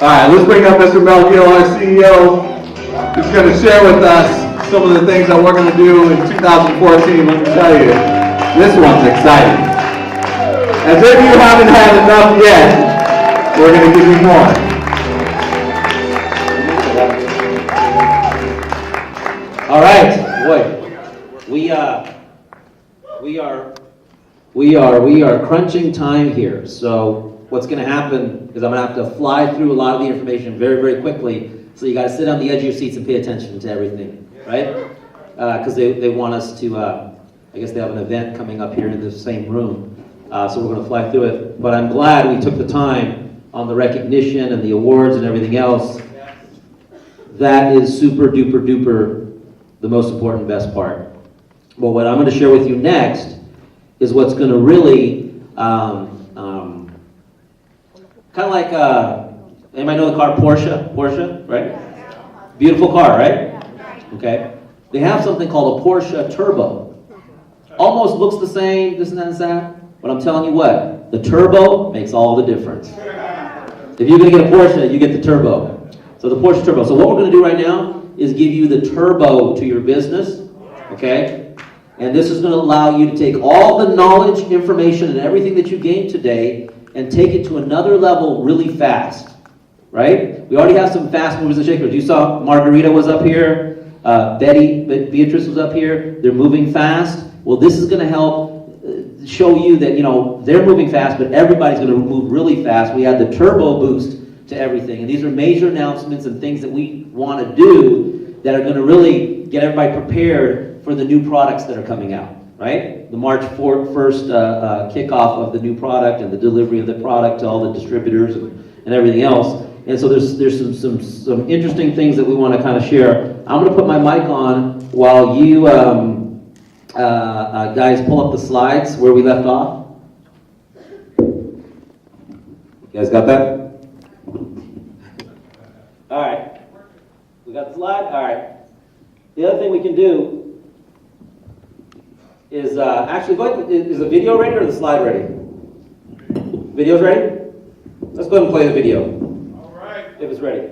All right, let's bring up Mr. Mel Gill, our CEO, who's going to share with us some of the things that we're going to do in 2014. Let me tell you, this one's exciting. As if you haven't had enough yet, we're going to give you more. All right, boy, we are crunching time here. So what's going to happen is I'm going to have to fly through a lot of the information very, very quickly. So you got to sit on the edge of your seats and pay attention to everything, right? Because they want us to. I guess they have an event coming up here in the same room. So we're going to fly through it. But I'm glad we took the time on the recognition and the awards and everything else. That is super duper duper the most important, best part. Well, what I'm going to share with you next is what's going to really, kind of like, anybody know the car Porsche? Porsche, right? Beautiful car, right? Okay. They have something called a Porsche Turbo. Almost looks the same, this and that and that. But I'm telling you what, the turbo makes all the difference. If you're going to get a Porsche, you get the turbo. So the Porsche Turbo. So what we're going to do right now is give you the turbo to your business, okay? And this is going to allow you to take all the knowledge, information, and everything that you gained today and take it to another level really fast, right? We already have some fast movers and shakers. You saw Margarita was up here, Beatrice was up here. They're moving fast. Well, this is going to help show you that, you know, they're moving fast, but everybody's going to move really fast. We had the turbo boost to everything. And these are major announcements and things that we want to do that are going to really get everybody prepared for the new products that are coming out, right? The March 1st kickoff of the new product and the delivery of the product to all the distributors and everything else. And so there's some interesting things that we want to kind of share. I'm going to put my mic on while you guys pull up the slides where we left off. You guys got that? All right. We got the slide? All right. The other thing we can do is, actually, go ahead, is the video ready or the slide ready? Video's ready? Let's go ahead and play the video. All right. If it's ready.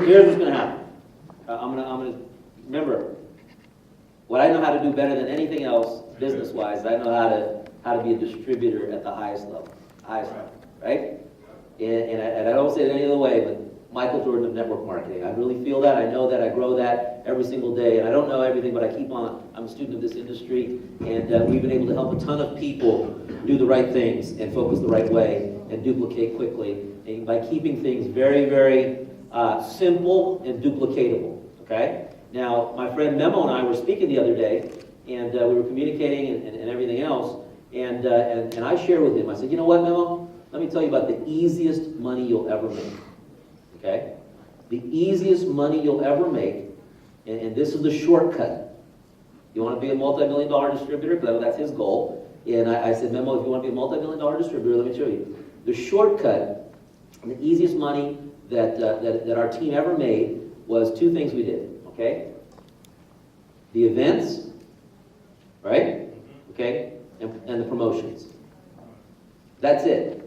Here's what's going to happen. I'm gonna remember what I know how to do better than anything else, business-wise. I know how to be a distributor at the highest level, right? And I don't say it any other way, but Michael Jordan of network marketing. I really feel that. I know that. I grow that every single day. And I don't know everything, but I keep on. I'm a student of this industry, and we've been able to help a ton of people do the right things and focus the right way and duplicate quickly, and by keeping things very, very simple and duplicatable, okay? Now, my friend Memo and I were speaking the other day, and we were communicating and everything else, and I shared with him, I said, you know what, Memo? Let me tell you about the easiest money you'll ever make, okay? The easiest money you'll ever make, and this is the shortcut. You want to be a multi-million-dollar distributor? Because that's his goal. And I said, Memo, if you want to be a multi-million-dollar distributor, let me show you. The shortcut, and the easiest money that our team ever made was two things we did, okay? the events, right? Okay, and the promotions. That's it.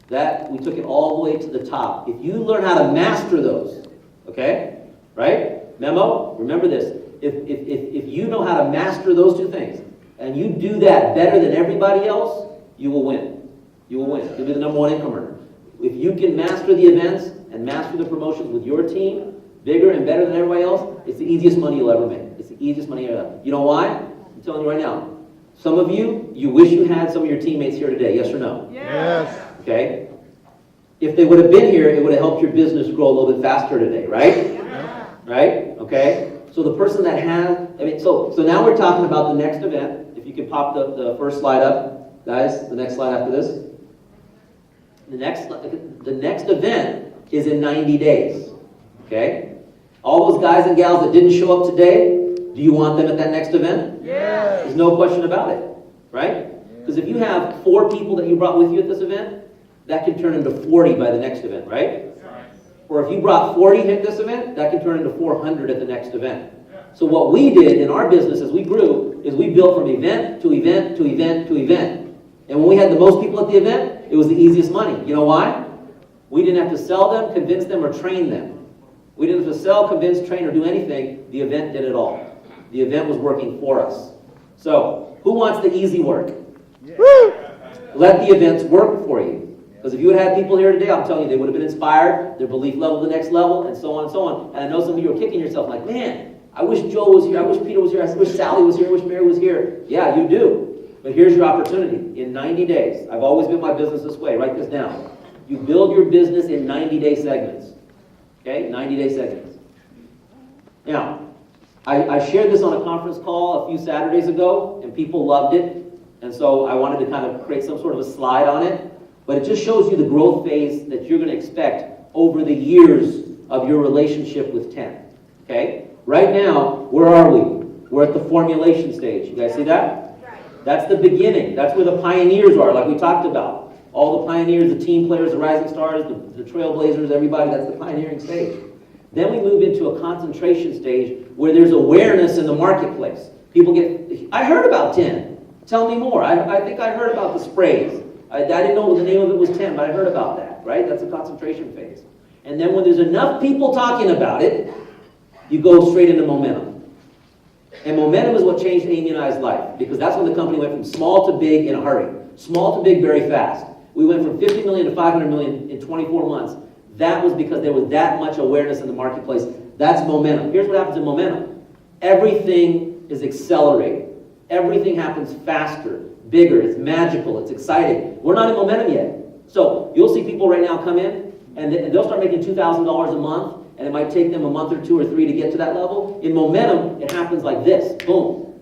That, we took it all the way to the top. If you learn how to master those, okay, right? Memo, remember this. If you know how to master those two things, and you do that better than everybody else, you will win. You will win. You'll be the number one income earner. If you can master the events and master the promotions with your team, bigger and better than everybody else, it's the easiest money you'll ever make. It's the easiest money you'll ever make. You know why? I'm telling you right now. Some of you, you wish you had some of your teammates here today, yes or no? Yes. Okay? If they would have been here, it would have helped your business grow a little bit faster today, right? Yeah. Right? Okay? So the person that has, so now we're talking about the next event. If you could pop the first slide up, guys, the next slide after this. The next event is in 90 days. Okay? All those guys and gals that didn't show up today, do you want them at that next event? Yes. There's no question about it, right? Because if you have 4 people that you brought with you at this event, that can turn into 40 by the next event, right? Or if you brought 40 at this event, that can turn into 400 at the next event. So what we did in our business as we grew is we built from event to event to event to event. And when we had the most people at the event, it was the easiest money. You know why? We didn't have to sell them, convince them, or train them. We didn't have to sell, convince, train, or do anything. The event did it all. The event was working for us. So, who wants the easy work? Yeah. Let the events work for you. Because if you had had people here today, I'm telling you, they would have been inspired, their belief level the next level, and so on and so on. And I know some of you are kicking yourself like, man, I wish Joe was here, I wish Peter was here, I wish Sally was here, I wish Mary was here. Yeah, you do. But here's your opportunity. In 90 days, I've always built my business this way. Write this down. You build your business in 90-day segments. Okay? 90-day segments. Now, I shared this on a conference call a few Saturdays ago, and people loved it. And so I wanted to kind of create some sort of a slide on it. But it just shows you the growth phase that you're going to expect over the years of your relationship with 10. Okay? Right now, where are we? We're at the formulation stage. You guys see that? That's the beginning. That's where the pioneers are, like we talked about. All the pioneers, the team players, the rising stars, the trailblazers, everybody, that's the pioneering stage. Then we move into a concentration stage where there's awareness in the marketplace. People get, I heard about 10. Tell me more. I think I heard about the sprays. I didn't know the name of it was 10, but I heard about that, right? That's a concentration phase. And then when there's enough people talking about it, you go straight into momentum. And momentum is what changed Amy and I's life, because that's when the company went from small to big in a hurry. Small to big very fast. We went from 50 million to 500 million in 24 months. That was because there was that much awareness in the marketplace. That's momentum. Here's what happens in momentum. Everything is accelerating. Everything happens faster, bigger, it's magical, it's exciting. We're not in momentum yet. So you'll see people right now come in, and they'll start making $2,000 a month, and it might take them a month or 2 or 3 to get to that level. In momentum, it happens like this, boom.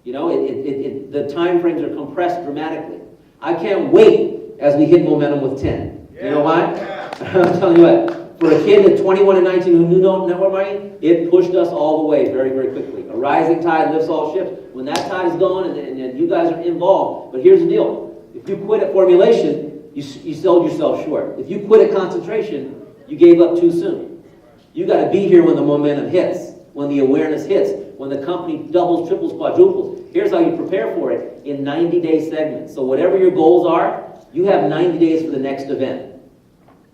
You know, the time frames are compressed dramatically. I can't wait as we hit momentum with 10. You know why? I'm telling you what, for a kid at 21 and 19 who knew no network marketing, it pushed us all the way very, very quickly. A rising tide lifts all ships. When that tide is gone and you guys are involved, but here's the deal. If you quit at formulation, you sold yourself short. If you quit at concentration, you gave up too soon. You got to be here when the momentum hits, when the awareness hits, when the company doubles, triples, quadruples. Here's how you prepare for it in 90-day segments. So whatever your goals are, you have 90 days for the next event.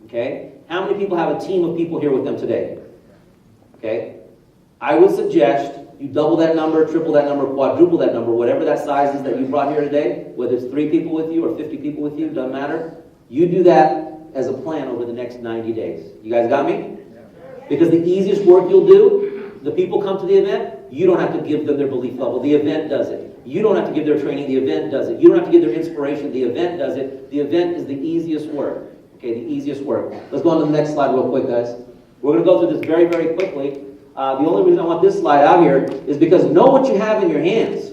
Okay? How many people have a team of people here with them today? Okay? I would suggest you double that number, triple that number, quadruple that number, whatever that size is that you brought here today, whether it's 3 people with you or 50 people with you, doesn't matter. You do that as a plan over the next 90 days. You guys got me? Because the easiest work you'll do, the people come to the event, you don't have to give them their belief level. The event does it. You don't have to give their training. The event does it. You don't have to give their inspiration. The event does it. The event is the easiest work. Okay, the easiest work. Let's go on to the next slide real quick, guys. We're going to go through this very, very quickly. The only reason I want this slide out here is because know what you have in your hands.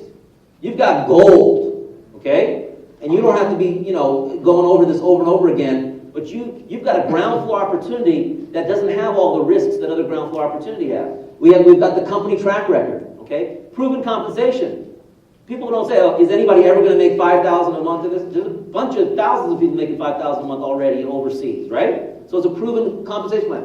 You've got gold, okay? And you don't have to be, going over this over and over again, but you've got a ground floor opportunity that doesn't have all the risks that other ground floor opportunity have. We've got the company track record, okay? Proven compensation. People don't say, oh, is anybody ever going to make $5,000 a month in this? There's a bunch of thousands of people making $5,000 a month already overseas, right? So it's a proven compensation plan.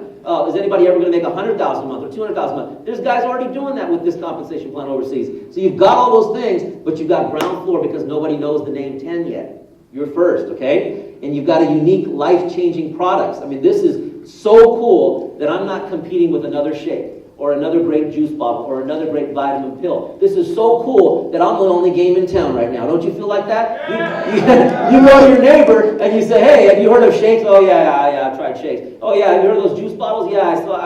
Is anybody ever going to make $100,000 a month or $200,000 a month? There's guys already doing that with this compensation plan overseas. So you've got all those things, but you've got ground floor because nobody knows the name 10 yet. You're first, okay? And you've got a unique, life-changing products. I mean, this is so cool that I'm not competing with another shake, or another great juice bottle, or another great vitamin pill. This is so cool that I'm the only game in town right now. Don't you feel like that? You go to your neighbor and you say, hey, have you heard of shakes? Oh yeah, I've tried shakes. Oh yeah, have you heard of those juice bottles? Yeah, I saw,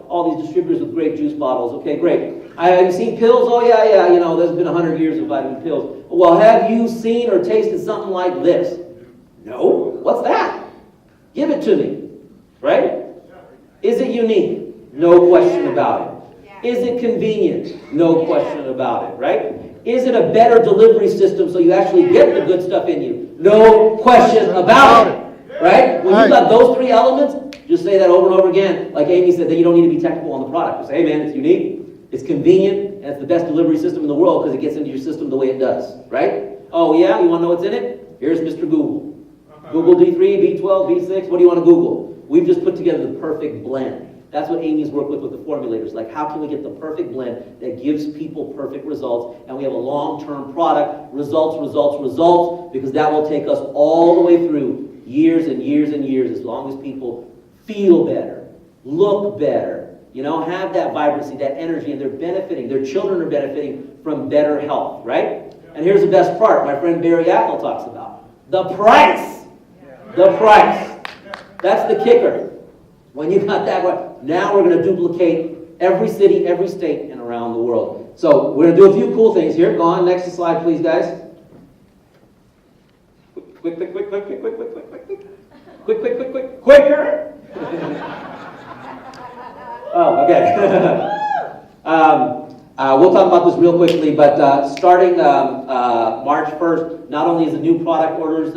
all these distributors with great juice bottles. Okay, great. Have you seen pills? Oh yeah, there's been 100 years of vitamin pills. Well, have you seen or tasted something like this? No. What's that? Give it to me. Right? Is it unique? No question about it. Is it convenient? No question about it, right? Is it a better delivery system so you actually get the good stuff in you? No question about it, right? When you got those three elements, just say that over and over again. Like Amy said, that you don't need to be technical on the product. Just say, hey man, it's unique, it's convenient, and it's the best delivery system in the world because it gets into your system the way it does, right? Oh yeah, you want to know what's in it? Here's Mr. Google. Google D3, B12, B6, what do you want to Google? We've just put together the perfect blend. That's what Amy's worked with the formulators. Like, how can we get the perfect blend that gives people perfect results? And we have a long-term product, results, because that will take us all the way through years and years and years, as long as people feel better, look better, have that vibrancy, that energy, and they're benefiting. Their children are benefiting from better health, right? And here's the best part, my friend Barry Ackel talks about. The price. The price. That's the kicker. When you got that right, now we're going to duplicate every city, every state, and around the world. So we're going to do a few cool things here. Go on, next slide, please, guys. Quicker. Oh, okay. We'll talk about this real quickly, but starting March 1st, not only is the new product orders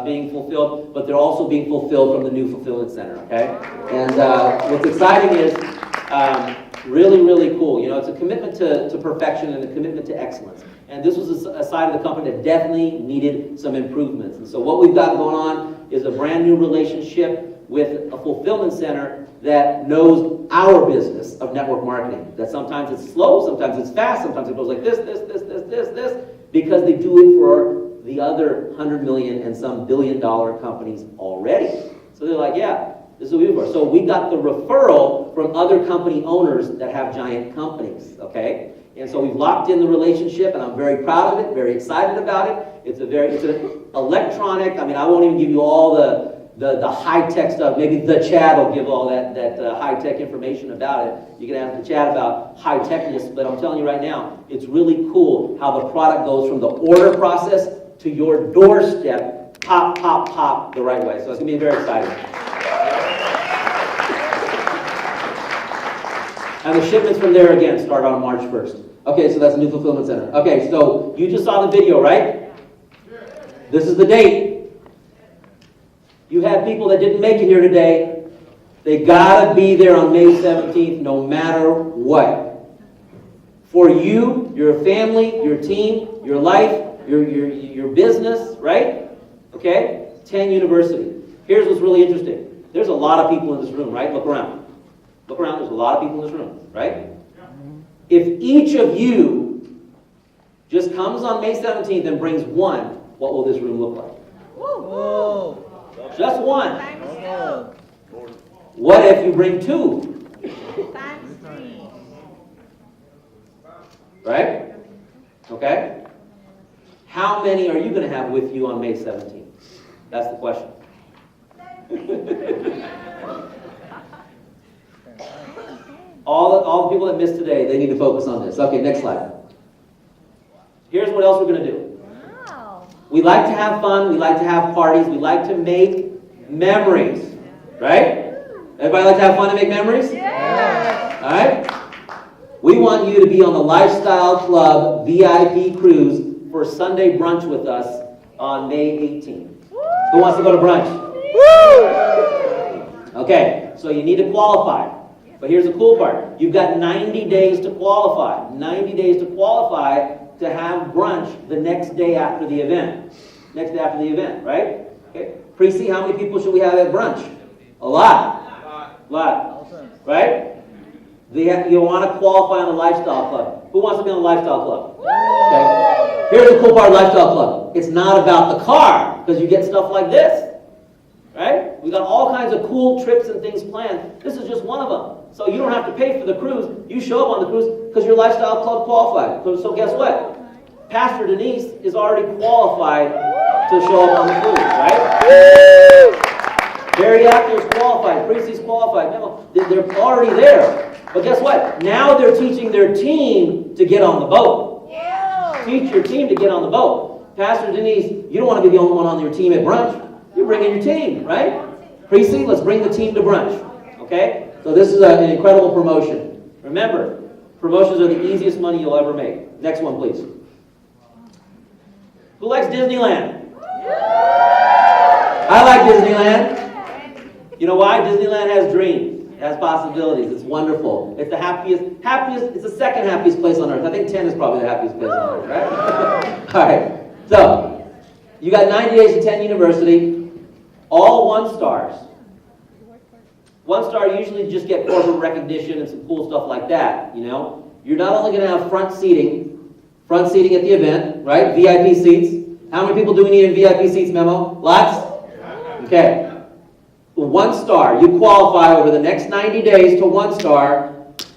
being fulfilled, but they're also being fulfilled from the new fulfillment center, okay? And what's exciting is really, really cool. It's a commitment to perfection and a commitment to excellence. And this was a side of the company that definitely needed some improvements. And so what we've got going on is a brand new relationship with a fulfillment center that knows our business of network marketing. That sometimes it's slow, sometimes it's fast, sometimes it goes like this, because they do it for the other 100 million and some billion-dollar companies already. So they're like, yeah, this is what we do for. So we got the referral from other company owners that have giant companies, okay? And so we've locked in the relationship, and I'm very proud of it, very excited about it. It's an electronic, I won't even give you all the high-tech stuff. Maybe the Chad will give all that high-tech information about it. You can ask the Chad about high-techness, but I'm telling you right now, it's really cool how the product goes from the order process to your doorstep, pop, the right way. So it's going to be very exciting. And the shipments from there, again, start on March 1st. Okay, so that's the new fulfillment center. Okay, so you just saw the video, right? This is the date. You have people that didn't make it here today. They gotta be there on May 17th, no matter what. For you, your family, your team, your life, your business, right? Okay? 10 University. Here's what's really interesting. There's a lot of people in this room, right? Look around. Look around, there's a lot of people in this room, right? If each of you just comes on May 17th and brings one, what will this room look like? Whoa. Just one. What if you bring two? Right? Okay? How many are you going to have with you on May 17th? That's the question. All the people that missed today, they need to focus on this. Okay, next slide. Here's what else we're going to do. We like to have fun. We like to have parties. We like to make memories. Right? Everybody like to have fun and make memories? Yeah. All right? We want you to be on the Lifestyle Club VIP cruise for Sunday brunch with us on May 18th. Who wants to go to brunch? Okay, so you need to qualify. But here's the cool part. You've got 90 days to qualify. 90 days to qualify to have brunch the next day after the event. Next day after the event, right? Okay. Precy, how many people should we have at brunch? A lot. Right? You want to qualify on the lifestyle club. Who wants to be on the lifestyle club? Okay. Here's the cool part of lifestyle club. It's not about the car, because you get stuff like this. Right? We got all kinds of cool trips and things planned. This is just one of them. So you don't have to pay for the cruise. You show up on the cruise because your lifestyle club qualified. So guess what? Pastor Denise is already qualified to show up on the cruise, right? Barry Actor's qualified. Priesty's qualified. They're already there. But guess what? Now they're teaching their team to get on the boat. Teach your team to get on the boat. Pastor Denise, you don't want to be the only one on your team at brunch. You're bringing your team, right? Precy, let's bring the team to brunch. Okay? So this is an incredible promotion. Remember, promotions are the easiest money you'll ever make. Next one, please. Who likes Disneyland? I like Disneyland. You know why? Disneyland has dreams. It has possibilities. It's wonderful. It's the happiest, it's the second happiest place on earth. I think 10 is probably the happiest place on earth, right? All right. So, you got 90 days at 10 University, all 1 stars. 1 star usually just get corporate recognition and some cool stuff like that, you know? You're not only going to have front seating at the event, right? VIP seats. How many people do we need in VIP seats, Memo? Lots? Okay. 1 star. You qualify over the next 90 days to 1 star.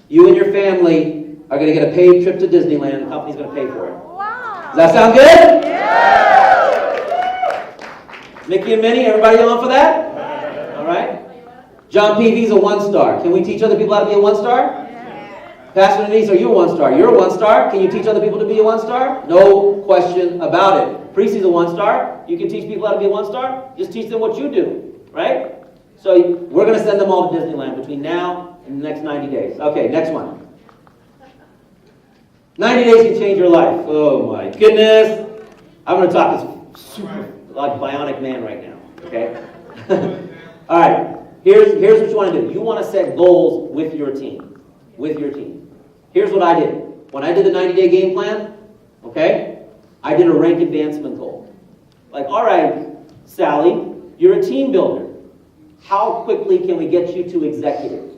You and your family are going to get a paid trip to Disneyland. The company's going to pay for it. Wow. Does that sound good? Yeah. Mickey and Minnie, everybody on for that? All right. John Peavy's a 1 star. Can we teach other people how to be a 1 star? Pastor Denise, are you a 1 star? You're a 1 star. Can you teach other people to be a 1 star? No question about it. Priesty's a 1 star. You can teach people how to be a 1 star. Just teach them what you do, right? So we're going to send them all to Disneyland between now and the next 90 days. Okay, next one. 90 days can change your life. Oh my goodness. I'm going to talk this super like bionic man right now. Okay. All right. Here's what you want to do. You want to set goals with your team. With your team. Here's what I did. When I did the 90-day game plan, okay, I did a rank advancement goal. Like, all right, Sally, you're a team builder. How quickly can we get you to executive?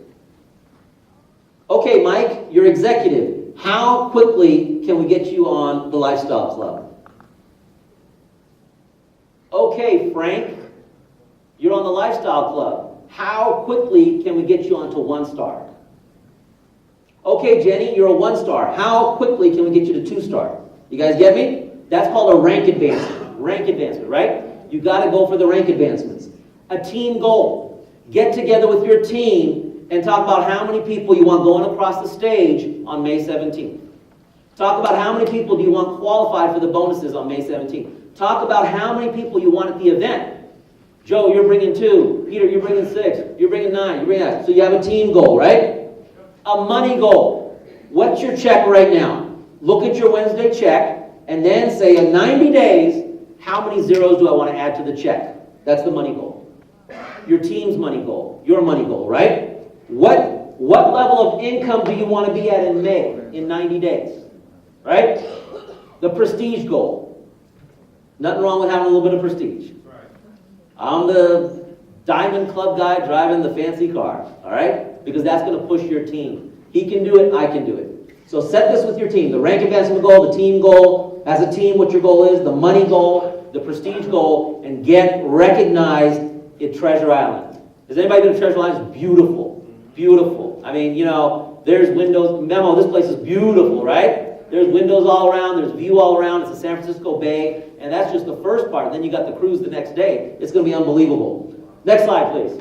Okay, Mike, you're executive. How quickly can we get you on the lifestyle club? Okay, Frank, you're on the lifestyle club. How quickly can we get you onto 1 star? Okay, Jenny, you're a 1 star. How quickly can we get you to 2 star? You guys get me? That's called a rank advancement. Rank advancement, right? You got to go for the rank advancements. A team goal. Get together with your team and talk about how many people you want going across the stage on May 17th. Talk about how many people do you want qualified for the bonuses on May 17th. Talk about how many people you want at the event. Joe, you're bringing 2. Peter, you're bringing 6. You're bringing 9. You're bringing 9. So you have a team goal, right? A money goal. What's your check right now? Look at your Wednesday check and then say in 90 days, how many zeros do I want to add to the check? That's the money goal. Your team's money goal. Your money goal, right? What level of income do you want to be at in May, in 90 days? Right? The prestige goal. Nothing wrong with having a little bit of prestige. I'm the diamond club guy driving the fancy car, all right? Because that's going to push your team. He can do it, I can do it. So set this with your team. The rank advancement goal, the team goal, as a team what your goal is, the money goal, the prestige goal, and get recognized at Treasure Island. Has anybody been to Treasure Island? It's beautiful. Beautiful. I mean, you know, there's windows. Memo, this place is beautiful, right? There's windows all around. There's view all around. It's the San Francisco Bay. And that's just the first part. Then you got the cruise the next day. It's going to be unbelievable. Next slide, please.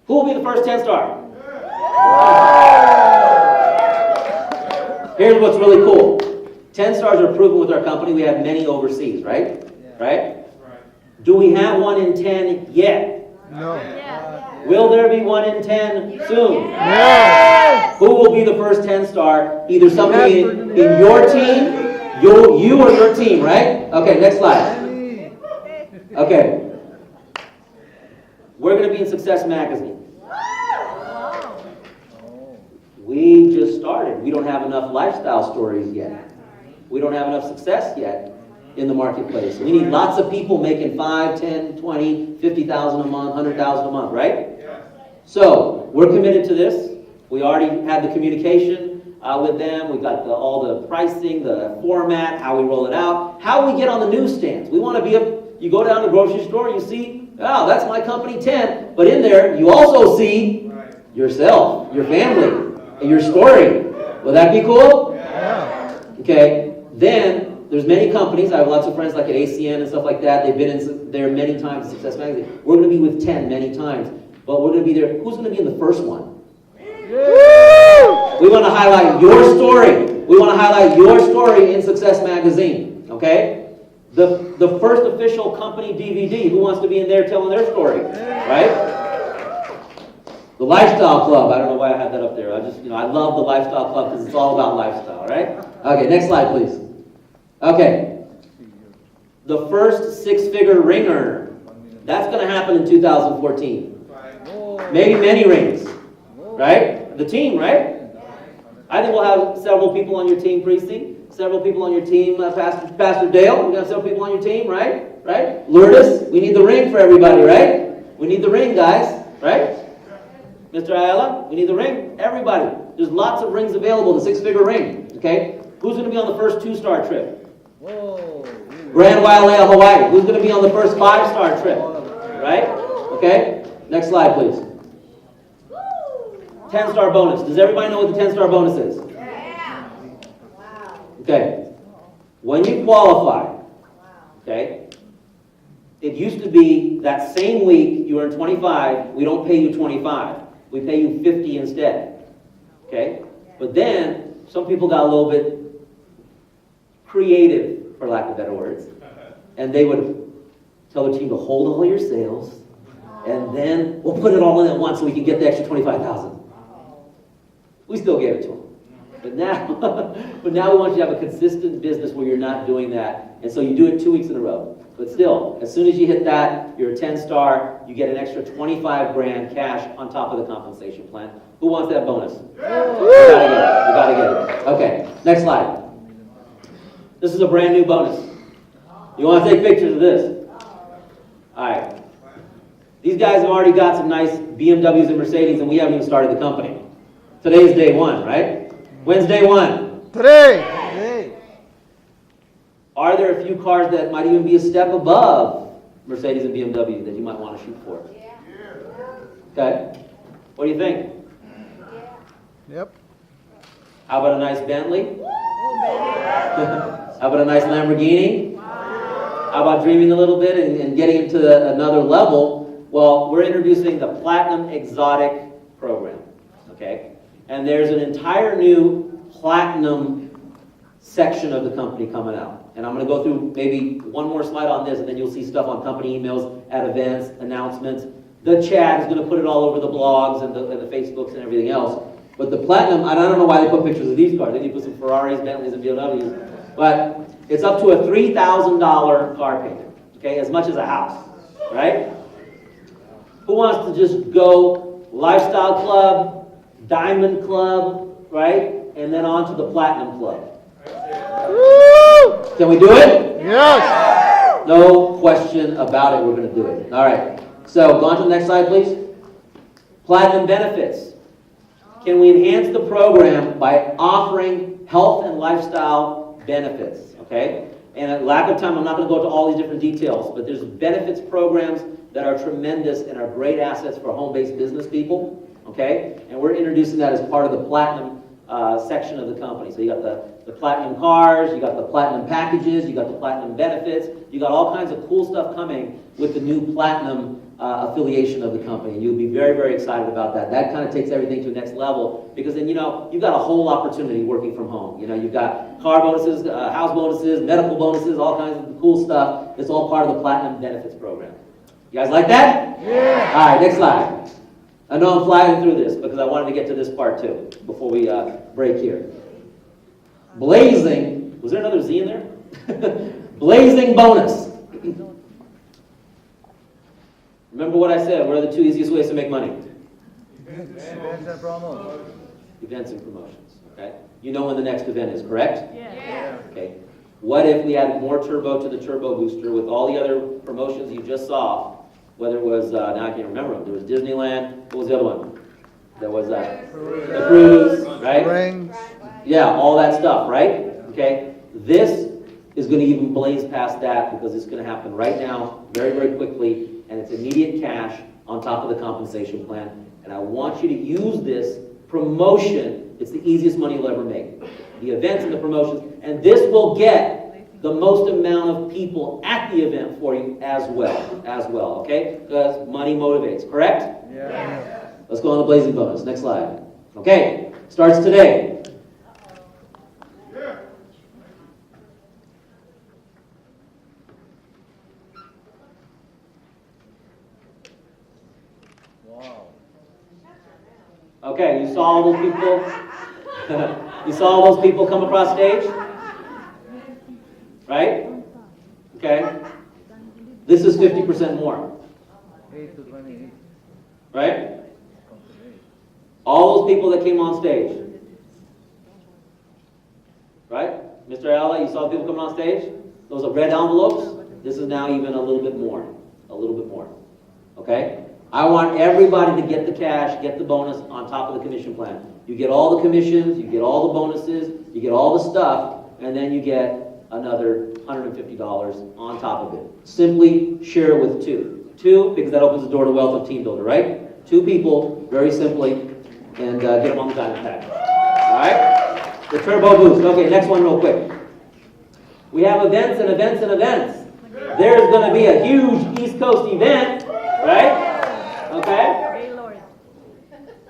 Who will be the first 10 star? Here's what's really cool. 10 stars are proven with our company. We have many overseas, right? Right? Do we have 1 in 10 yet? No. Will there be 1 in 10 soon? Yes. Who will be the first 10 star? Either somebody in your team, you or your team, right? Okay, next slide. Okay. We're going to be in Success Magazine. We just started. We don't have enough lifestyle stories yet. We don't have enough success yet. in the marketplace. We need lots of people making 5, 10, 20, 50,000 a month, 100,000 a month, right? So we're committed to this. We already had the communication with them. We got all the pricing, the format, how we roll it out, how we get on the newsstands. We want to be you go down to the grocery store, you see, oh, that's my company 10, but in there you also see yourself, your family, and your story. Will that be cool? Yeah. Okay. Then there's many companies. I have lots of friends like at ACN and stuff like that. They've been in there many times. Success Magazine. We're going to be with 10 many times, but we're going to be there. Who's going to be in the first one? We want to highlight your story. We want to highlight your story in Success Magazine. Okay. The first official company DVD. Who wants to be in there telling their story? Right. The Lifestyle Club. I don't know why I had that up there. I love the Lifestyle Club because it's all about lifestyle, right? Okay, next slide, please. Okay. The first six-figure ring earner. That's going to happen in 2014. Maybe many rings, right? The team, right? I think we'll have several people on your team, Precinct. Several people on your team, Pastor Dale. We got several people on your team, right? Right? Lourdes, we need the ring for everybody, right? We need the ring, guys, right? Mr. Ayala, we need the ring. Everybody. There's lots of rings available, the six-figure ring. Okay? Who's going to be on the first 2-star trip? Whoa. Grand Wailea, Hawaii. Who's going to be on the first 5-star trip? Right? Okay? Next slide, please. 10-star bonus. Does everybody know what the 10-star bonus is? Yeah. Wow. Okay. When you qualify, okay, it used to be that same week you earn 25, we don't pay you 25. We pay you 50 instead. Okay? But then some people got a little bit creative, for lack of better words, and they would tell their team to hold all your sales, and then we'll put it all in at once so we can get the extra 25,000. We still gave it to them. But now we want you to have a consistent business where you're not doing that. And so you do it 2 weeks in a row. But still, as soon as you hit that, you're a 10-star, you get an extra 25 grand cash on top of the compensation plan. Who wants that bonus? We gotta get it. Okay, next slide. This is a brand new bonus. You want to take pictures of this? All right. These guys have already got some nice BMWs and Mercedes, and we haven't even started the company. Today's day one, right? When's day one? Today. Are there a few cars that might even be a step above Mercedes and BMW that you might want to shoot for? Okay. What do you think? Yep. How about a nice Bentley? How about a nice Lamborghini? How about dreaming a little bit and getting into another level? Well, we're introducing the Platinum Exotic program. Okay? And there's an entire new Platinum section of the company coming out. And I'm going to go through maybe one more slide on this, and then you'll see stuff on company emails, at events, announcements. The chat is going to put it all over the blogs and the Facebooks and everything else. But the Platinum, I don't know why they put pictures of these cars. They need to put some Ferraris, Bentleys, and BMWs. But it's up to a $3,000 car payment, okay, as much as a house, right? Who wants to just go Lifestyle Club, Diamond Club, right, and then on to the Platinum Club? Can we do it? Yes. No question about it, we're going to do it. All right, so go on to the next slide, please. Platinum benefits. Can we enhance the program by offering health and lifestyle benefits, okay? And at lack of time, I'm not going to go into all these different details, but there's benefits programs that are tremendous and are great assets for home-based business people, okay? And we're introducing that as part of the Platinum section of the company. So you got the Platinum cars, you got the Platinum packages, you got the Platinum benefits, you got all kinds of cool stuff coming with the new Platinum affiliation of the company. And you'll be very, very excited about that. That kind of takes everything to the next level because then, you know, you've got a whole opportunity working from home. You know, you've got car bonuses, house bonuses, medical bonuses, all kinds of cool stuff. It's all part of the Platinum benefits program. You guys like that? Yeah. All right, next slide. I know I'm flying through this because I wanted to get to this part too before we break here. Blazing, was there another Z in there? Blazing bonus. Remember what I said, what are the two easiest ways to make money? Events and promos. Events and promotions, okay? You know when the next event is, correct? Yeah. Okay. What if we added more turbo to the turbo booster with all the other promotions you just saw? Whether it was, now I can't remember them. There was Disneyland. What was the other one? There was the cruise, right? Rings. Yeah, all that stuff, right? Okay. This is going to even blaze past that because it's going to happen right now, very, very quickly, and it's immediate cash on top of the compensation plan. And I want you to use this promotion. It's the easiest money you'll ever make. The events and the promotions, and this will get the most amount of people at the event for you as well, okay? Because money motivates, correct? Yeah. Let's go on the blazing bonus. Next slide. Okay, starts today. Wow. Okay, you saw all those people? You saw all those people come across stage? Right? Okay. This is 50% more. 8 to 28. Right? All those people that came on stage. Right? Mr. Alla, you saw people coming on stage? Those are red envelopes. This is now even a little bit more. A little bit more. Okay? I want everybody to get the cash, get the bonus on top of the commission plan. You get all the commissions, you get all the bonuses, you get all the stuff, and then you get another $150 on top of it. Simply share it with two. Two, because that opens the door to wealth of team builder, right? Two people, very simply, and get them on the diamond pack. All right? The turbo boost. Okay, next one real quick. We have events and events and events. There's going to be a huge East Coast event, right? Okay?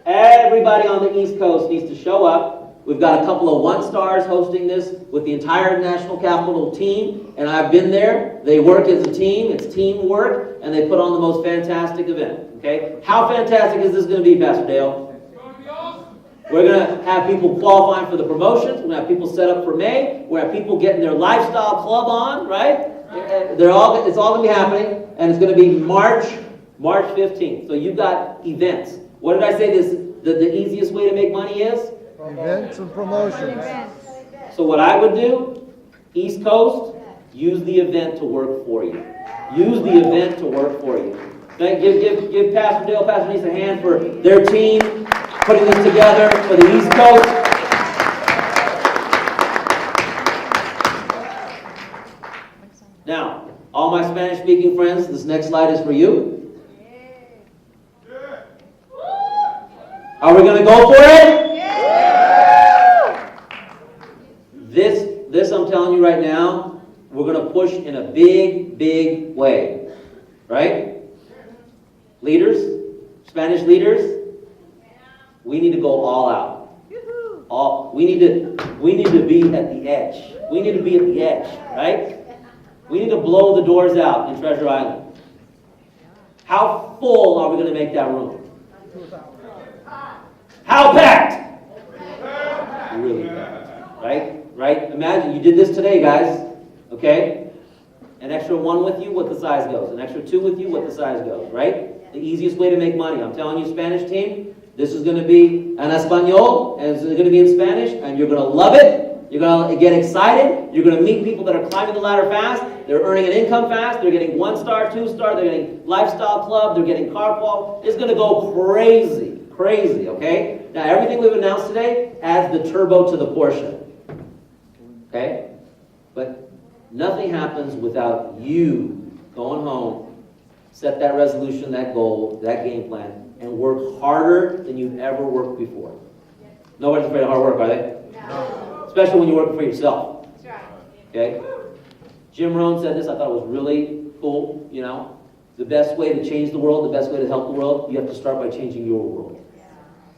Everybody on the East Coast needs to show up. We've got a couple of one-stars hosting this with the entire National Capital team, and I've been there. They work as a team. It's teamwork, and they put on the most fantastic event. Okay? How fantastic is this going to be, Pastor Dale? It's going to be awesome. We're going to have people qualifying for the promotions. We're going to have people set up for May. We're going to have people getting their lifestyle club on, right? It's all going to be happening, and it's going to be March 15th. So you've got events. What did I say the easiest way to make money is? Events and promotions. So what I would do, East Coast, use the event to work for you. Use the event to work for you. Give Pastor Dale, Pastor Denise a hand for their team putting this together for the East Coast. Now, all my Spanish-speaking friends, this next slide is for you. Are we going to go for it? This I'm telling you right now, we're going to push in a big, big way. Right? Leaders, Spanish leaders, we need to go all out. We need to be at the edge. We need to be at the edge, right? We need to blow the doors out in Treasure Island. How full are we going to make that room? How packed? Really packed. Right? Imagine you did this today, guys. Okay? An extra one with you, what the size goes. An extra two with you, what the size goes. Right? The easiest way to make money. I'm telling you, Spanish team, this is going to be en español, and it's going to be in Spanish, and you're going to love it. You're going to get excited. You're going to meet people that are climbing the ladder fast. They're earning an income fast. They're getting 1-star, 2-star. They're getting lifestyle club. They're getting carpool. It's going to go crazy. Crazy, okay? Now, everything we've announced today adds the turbo to the Porsche. Okay? But nothing happens without you going home, set that resolution, that goal, that game plan, and work harder than you've ever worked before. Nobody's afraid of hard work, are they? No. Especially when you're working for yourself. That's right. Okay? Jim Rohn said this. I thought it was really cool. You know, the best way to change the world, the best way to help the world, you have to start by changing your world.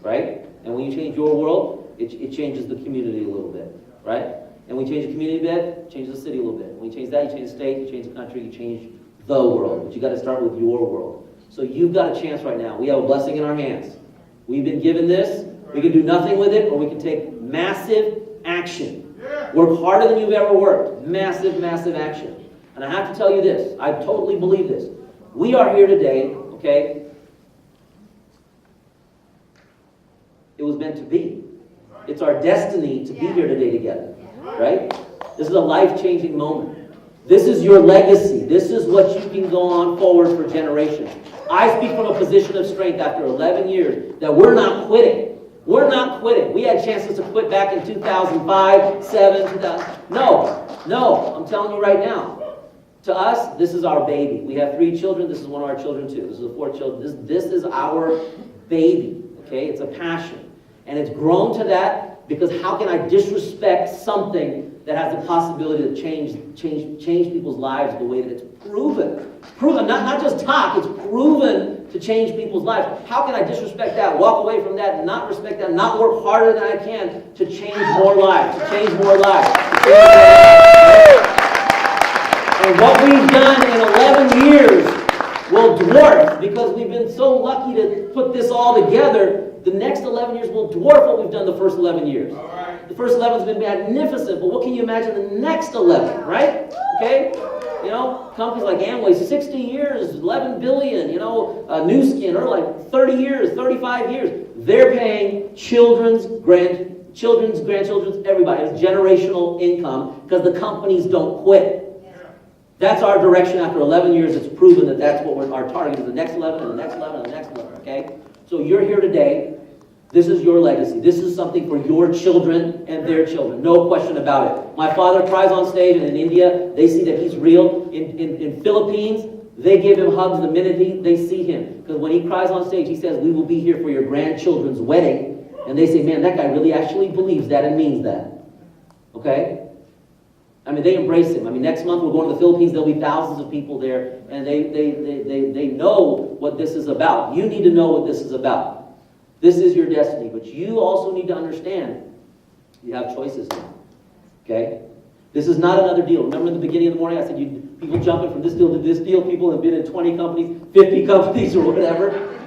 Right? And when you change your world, it changes the community a little bit. Right? And when you change the community a bit, it changes the city a little bit. When you change that, you change the state, you change the country, you change the world. But you got to start with your world. So you've got a chance right now. We have a blessing in our hands. We've been given this. We can do nothing with it, or we can take massive action. Work harder than you've ever worked. Massive, massive action. And I have to tell you this. I totally believe this. We are here today, okay? It was meant to be. It's our destiny to be here today together, right? This is a life-changing moment. This is your legacy. This is what you can go on forward for generations. I speak from a position of strength after 11 years that we're not quitting. We're not quitting. We had chances to quit back in 2005, 7, 2000. No, I'm telling you right now. To us, this is our baby. We have 3 children. This is one of our children too. This is the 4 children. This is our baby, okay? It's a passion. And it's grown to that because how can I disrespect something that has the possibility to change people's lives the way that it's proven? Proven, not just talk, it's proven to change people's lives. How can I disrespect that, walk away from that, not respect that, not work harder than I can to change more lives, to change more lives? And what we've done in 11 years will dwarf, because we've been so lucky to put this all together, the next 11 years will dwarf what we've done the first 11 years. The first 11 has been magnificent, but what can you imagine the next 11, right? Okay? You know, companies like Amway, 60 years, 11 billion, you know, New Skin, or like 30 years, 35 years. They're paying children's, grandchildren's, everybody. It's generational income because the companies don't quit. That's our direction after 11 years. It's proven that that's what our target is, the next 11 and the next 11 and the next 11, okay? So you're here today. This is your legacy. This is something for your children and their children. No question about it. My father cries on stage, and in India, they see that he's real. In Philippines, they give him hugs the minute they see him. Because when he cries on stage, he says, "We will be here for your grandchildren's wedding." And they say, "Man, that guy really actually believes that and means that." Okay? I mean, they embrace him. I mean, next month we're going to the Philippines. There'll be thousands of people there, and they know what this is about. You need to know what this is about. This is your destiny, but you also need to understand you have choices now. Okay? This is not another deal. Remember in the beginning of the morning I said people jumping from this deal to this deal. People have been in 20 companies, 50 companies, or whatever.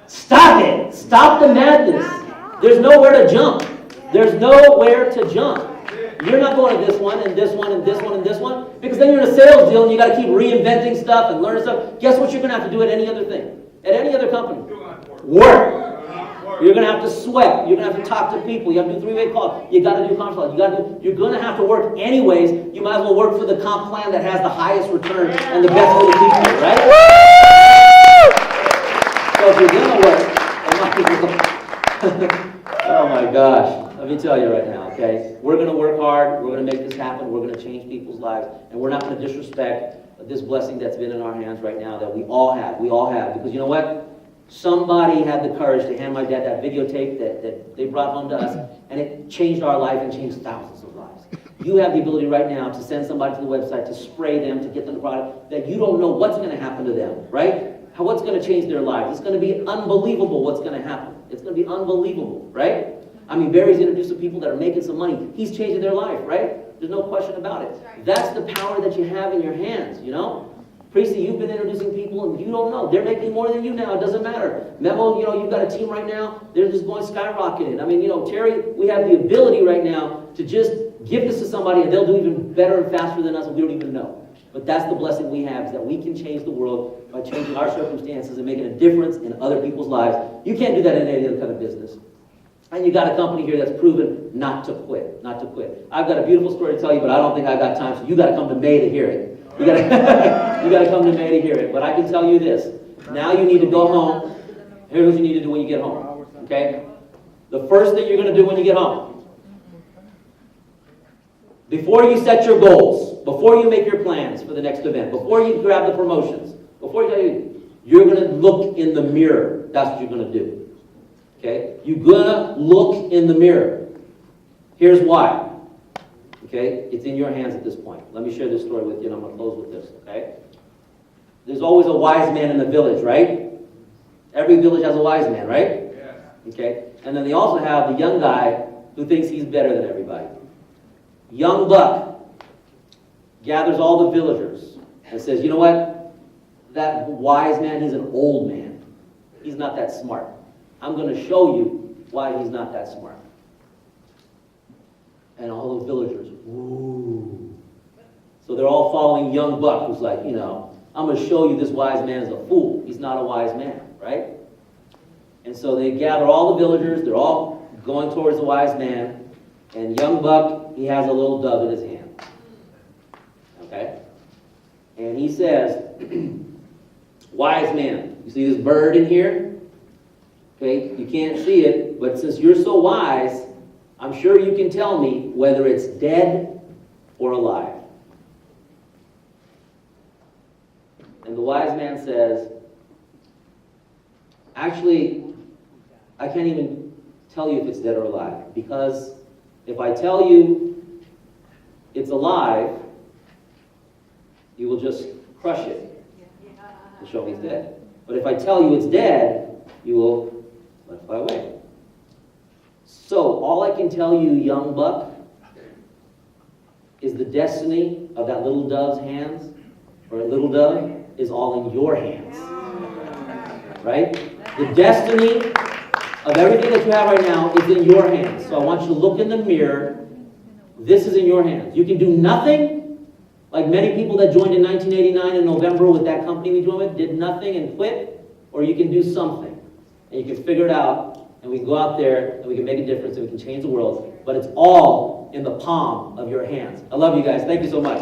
Stop it! Stop the madness. There's nowhere to jump. There's nowhere to jump. You're not going to this one and this one and this one and this one, because then you're in a sales deal and you got to keep reinventing stuff and learning stuff. Guess what you're going to have to do at any other thing? At any other company? Work. You're going to have to sweat. You're going to have to talk to people. You have to do 3-way calls. You got to do conference calls. You're going to have to work anyways. You might as well work for the comp plan that has the highest return and the best for the people, right? So if you're going to work, oh my gosh. Let me tell you right now, okay? We're going to work hard. We're going to make this happen. We're going to change people's lives. And we're not going to disrespect this blessing that's been in our hands right now that we all have. We all have. Because you know what? Somebody had the courage to hand my dad that videotape that they brought home to us, and it changed our life and changed thousands of lives. You have the ability right now to send somebody to the website, to spray them, to get them the product that you don't know what's going to happen to them, right? What's going to change their lives. It's going to be unbelievable what's going to happen. It's going to be unbelievable, right? I mean, Barry's introduced some people that are making some money. He's changing their life, right? There's no question about it. That's the power that you have in your hands, you know? Priesty, you've been introducing people and you don't know. They're making more than you now. It doesn't matter. Memo, you know, you've got a team right now. They're just going skyrocketing. I mean, you know, Terry, we have the ability right now to just give this to somebody and they'll do even better and faster than us and we don't even know. But that's the blessing we have, is that we can change the world by changing our circumstances and making a difference in other people's lives. You can't do that in any other kind of business. And you got a company here that's proven not to quit, not to quit. I've got a beautiful story to tell you, but I don't think I've got time, so you got to come to May to hear it. You got to come to May to hear it. But I can tell you this. Now you need to go home. Here's what you need to do when you get home. Okay? The first thing you're going to do when you get home, before you set your goals, before you make your plans for the next event, before you grab the promotions, you're going to look in the mirror. That's what you're going to do. Okay? You're going to look in the mirror. Here's why. Okay? It's in your hands at this point. Let me share this story with you, and I'm going to close with this. Okay? There's always a wise man in the village, right? Every village has a wise man, right? Yeah. Okay? And then they also have the young guy who thinks he's better than everybody. Young buck gathers all the villagers and says, you know what? That wise man, he's an old man. He's not that smart. I'm going to show you why he's not that smart. And all the villagers, ooh. So they're all following young buck, who's like, you know, I'm going to show you this wise man is a fool. He's not a wise man, right? And so they gather all the villagers. They're all going towards the wise man. And young buck, he has a little dove in his hand. Okay? And he says, wise man, you see this bird in here? Okay, you can't see it, but since you're so wise, I'm sure you can tell me whether it's dead or alive. And the wise man says, actually, I can't even tell you if it's dead or alive, because if I tell you it's alive, you will just crush it and show me it's dead. But if I tell you it's dead, you will let it fly away. So, all I can tell you, young buck, is the destiny of that little dove's hands, or a little dove, is all in your hands. Right? The destiny of everything that you have right now is in your hands. So I want you to look in the mirror. This is in your hands. You can do nothing, like many people that joined in 1989 in November with that company we joined with, did nothing and quit, or you can do something. And you can figure it out, and we can go out there, and we can make a difference, and we can change the world. But it's all in the palm of your hands. I love you guys. Thank you so much.